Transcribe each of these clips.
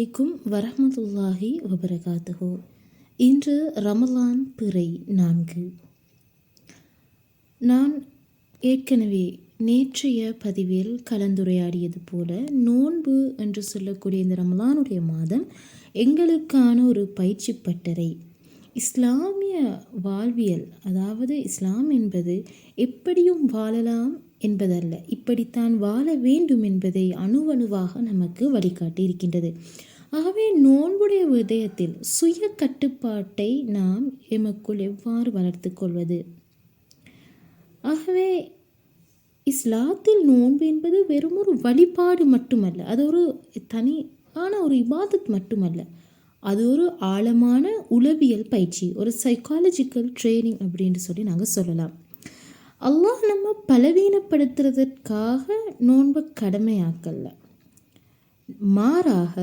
அலைக்கும் வரஹ்மத்துல்லாஹி வபரகாத்துஹு. இன்று ரமலான் பிறை 4. நான் ஏற்கனவே நேற்றைய பதிவில் கலந்துரையாடியது போல நோன்பு என்று சொல்லக்கூடிய இந்த ரமலானுடைய மாதம் எங்களுக்கான ஒரு பயிற்சி பட்டறை. இஸ்லாமிய வாழ்வியல், அதாவது இஸ்லாம் என்பது எப்படியும் வாழலாம் என்பதல்ல, இப்படித்தான் வாழ வேண்டும் என்பதை அணுவணுவாக நமக்கு வழிகாட்டி இருக்கின்றது. ஆகவே நோன்புடைய விடயத்தில் சுய கட்டுப்பாட்டை நாம் எமக்குள் எவ்வாறு வளர்த்து கொள்வது? ஆகவே இஸ்லாத்தில் நோன்பு என்பது வெறும் ஒரு வழிபாடு மட்டுமல்ல, அது ஒரு தனியான ஒரு இபாதத் மட்டுமல்ல, அது ஒரு ஆழமான உளவியல் பயிற்சி, ஒரு சைக்காலஜிக்கல் ட்ரைனிங் அப்படின்னு சொல்லி நாங்கள் சொல்லலாம். அல்லாஹ் நம்ம பலவீனப்படுத்துறதற்காக நோன்பை கடமையாக்கல்ல, மாறாக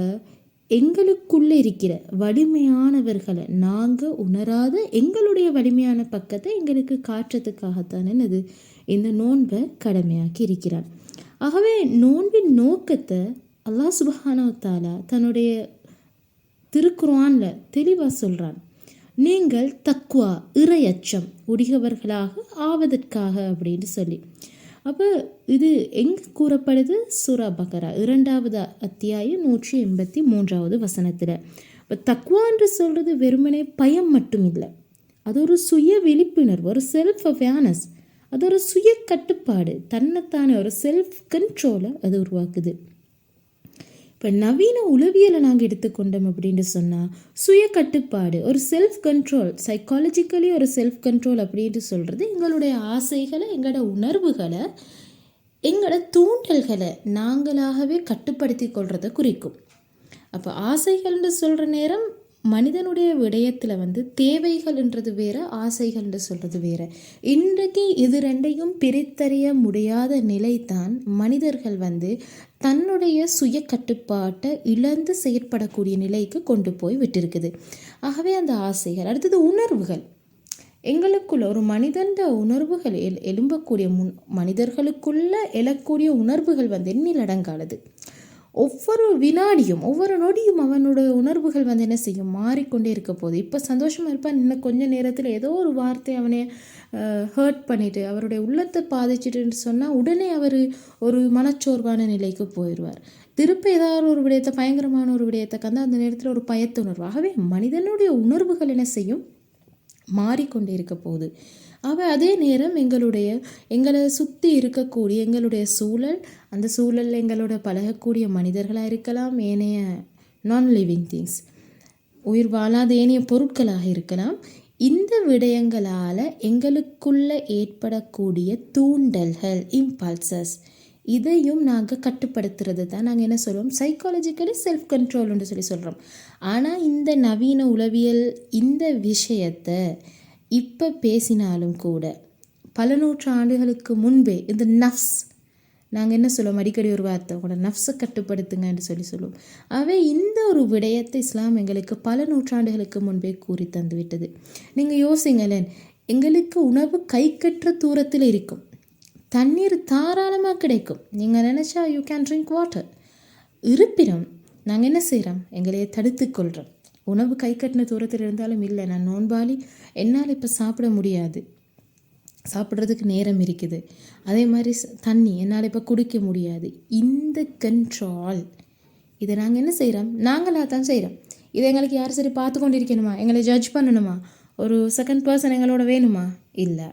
எங்களுக்குள்ளே இருக்கிற வலிமையானவர்களை நாங்கள் உணராத எங்களுடைய வலிமையான பக்கத்தை எங்களுக்கு காட்டுறதுக்காகத்தான் என்னது இந்த நோன்பை கடமையாக்கி இருக்கிறான். ஆகவே நோன்பின் நோக்கத்தை அல்லாஹ் சுப்ஹானஹு வ தஆலா தன்னுடைய திருக்குர்ஆனில் தெளிவாக சொல்கிறான். நீங்கள் தக்வா, இறையச்சம் உடையவர்களாக ஆவதற்காக அப்படின்னு சொல்லி. அப்போ இது எங்கே கூறப்படுது? சூரா பக்ரா 2வது அத்தியாயம் 183வது வசனத்தில். இப்போ தக்வா என்று சொல்கிறது வெறுமனே பயம் மட்டும் இல்லை, அது ஒரு சுய விழிப்புணர்வு, ஒரு செல்ஃப் அவேர்னஸ், அது ஒரு சுய கட்டுப்பாடு, தன்னைத்தானே ஒரு செல்ஃப் கண்ட்ரோலை அது உருவாக்குது. இப்போ நவீன உளவியலை நாங்கள் எடுத்துக்கொண்டோம் அப்படின்னு சொன்னால் சுய கட்டுப்பாடு, ஒரு செல்ஃப் கண்ட்ரோல், சைக்காலஜிக்கலி ஒரு செல்ஃப் கண்ட்ரோல் அப்படின்னு சொல்கிறது எங்களுடைய ஆசைகளை, எங்களோட உணர்வுகளை, எங்களோட தூண்டல்களை நாங்களாகவே கட்டுப்படுத்தி கொள்றதை குறிக்கும். அப்போ ஆசைகள்னு சொல்கிற நேரம் மனிதனுடைய விடயத்தில் தேவைகள்ன்றது வேறு, ஆசைகள்னு சொல்கிறது வேறு. இன்றைக்கு இது ரெண்டையும் பிரித்தறிய முடியாத நிலைதான் மனிதர்கள் தன்னுடைய சுய கட்டுப்பாட்டை இழந்து செயற்படக்கூடிய நிலைக்கு கொண்டு போய் விட்டிருக்குது. ஆகவே அந்த ஆசைகள், அடுத்தது உணர்வுகள், எங்களுக்குள்ள ஒரு மனிதன் உணர்வுகள் எழும்பக்கூடிய மனிதர்களுக்குள்ள எழக்கூடிய உணர்வுகள் எண்ணில் அடங்கானது. ஒவ்வொரு வினாடியும் ஒவ்வொரு நொடியும் அவனோட உணர்வுகள் என்ன செய்யும், மாறிக்கொண்டே இருக்க போகுது. இப்போ சந்தோஷமாக இருப்பான், இன்னும் கொஞ்ச நேரத்தில் ஏதோ ஒரு வார்த்தை அவனை ஹர்ட் பண்ணிவிட்டு அவருடைய உள்ளத்தை பாதிச்சுட்டுன்னு சொன்னால் உடனே அவர் ஒரு மனச்சோர்வான நிலைக்கு போயிடுவார். திருப்ப ஏதாவது ஒரு விடயத்தை, பயங்கரமான ஒரு விடயத்தை கந்து அந்த நேரத்தில் ஒரு பயத்த உணர்வு. ஆகவே மனிதனுடைய உணர்வுகள் என்ன செய்யும், மாறிக்கொண்டே இருக்க போகுது. அதே நேரம் எங்களை சுற்றி இருக்கக்கூடிய எங்களுடைய சூழல், அந்த சூழலில் எங்களோட பழகக்கூடிய மனிதர்களாக இருக்கலாம், ஏனைய நான் லிவிங் திங்ஸ், உயிர் வாழாத ஏனைய பொருட்களாக இருக்கலாம். இந்த விடயங்களால் எங்களுக்குள்ள ஏற்படக்கூடிய தூண்டல்கள், இம்பல்சஸ், இதையும் நாங்கள் கட்டுப்படுத்துறது தான் நாங்கள் என்ன சொல்கிறோம், சைக்காலஜிக்கலி செல்ஃப் கண்ட்ரோல்னு சொல்லி சொல்கிறோம். ஆனால் இந்த நவீன உளவியல் இந்த விஷயத்தை இப்போ பேசினாலும் கூட பல நூற்றாண்டுகளுக்கு முன்பே இந்த நஃப்ஸ், நாங்கள் என்ன சொல்லுவோம், அடிக்கடி ஒரு வார்த்தை கூட நஃப்ஸை கட்டுப்படுத்துங்கன்னு சொல்லி சொல்லுவோம். ஆகவே இந்த ஒரு விடயத்தை இஸ்லாம் எங்களுக்கு பல நூற்றாண்டுகளுக்கு முன்பே கூறி தந்து விட்டது. நீங்கள் யோசிங்களேன், எங்களுக்கு உணவு கை கட்டுற தூரத்தில் இருக்கும், தண்ணீர் தாராளமாக கிடைக்கும், நீங்கள் நினச்சா யூ கேன் ட்ரிங்க் வாட்டர். இருப்பினும் நாங்கள் என்ன செய்கிறோம், எங்களையே தடுத்து கொள்கிறோம். உணவு கை கட்டின தூரத்தில் இருந்தாலும், இல்லை நான் நோன்பாளி, என்னால் இப்போ சாப்பிட முடியாது, சாப்பிட்றதுக்கு நேரம் இருக்குது, அதே மாதிரி தண்ணி என்னால் இப்போ குடிக்க முடியாது. இந்த கண்ட்ரோல் இதை நாங்கள் என்ன செய்கிறோம், நாங்களாக தான் செய்கிறோம். இதை எங்களுக்கு யார் சரி பார்த்து கொண்டு இருக்கணுமா, எங்களை ஜட்ஜ் பண்ணணுமா, ஒரு செகண்ட் பர்சன் எங்களோட வேணுமா? இல்லை.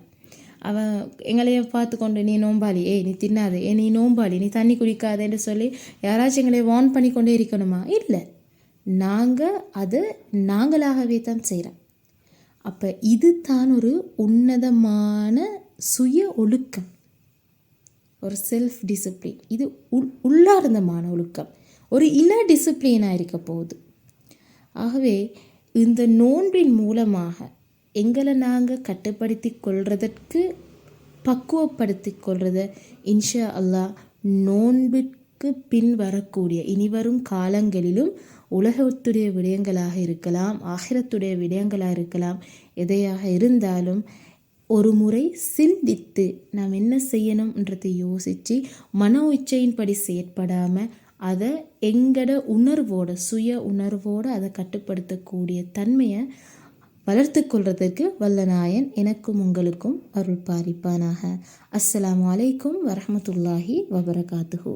அவன் எங்களையே பார்த்து கொண்டு நீ நோம்பாளி, நீ தின்னாது, நீ நோம்பாளி, நீ தண்ணி குடிக்காதேன்னு சொல்லி யாராச்சும் எங்களை வார்ன் பண்ணி கொண்டே இருக்கணுமா? இல்லை. நாங்கள் அதை நாங்களாகவே தான் செய்கிறோம். அப்போ இது தான் ஒரு உன்னதமான சுய ஒழுக்கம், ஒரு செல்ஃப் டிசிப்ளின். இது உள்ளார்ந்தமான ஒழுக்கம், ஒரு இன்னர் டிசிப்ளினாக இருக்க போகுது. ஆகவே இந்த நோன்பின் மூலமாக எங்களை நாங்கள் கட்டுப்படுத்தி கொள்றதற்கு, பக்குவப்படுத்தி கொள்றத இன்ஷா அல்லாஹ் நோன்பிற்கு பின் வரக்கூடிய இனிவரும் காலங்களிலும் உலகத்துடைய விடயங்களாக இருக்கலாம், ஆகிரத்துடைய விடயங்களாக இருக்கலாம், எதையாக இருந்தாலும் ஒரு முறை சிந்தித்து நாம் என்ன செய்யணும்ன்றதை யோசித்து மன இச்சையின்படி செயற்படாமல் அதை எங்கட உணர்வோட சுய உணர்வோடு அதை கட்டுப்படுத்தக்கூடிய தன்மையை வளர்த்து கொள்வதற்கு வல்லநாயன் எனக்கும் உங்களுக்கும் அருள் பாலிப்பானாக. அஸ்ஸலாமு அலைக்கும் வரஹ்மத்துல்லாஹி வபரகாத்துஹு.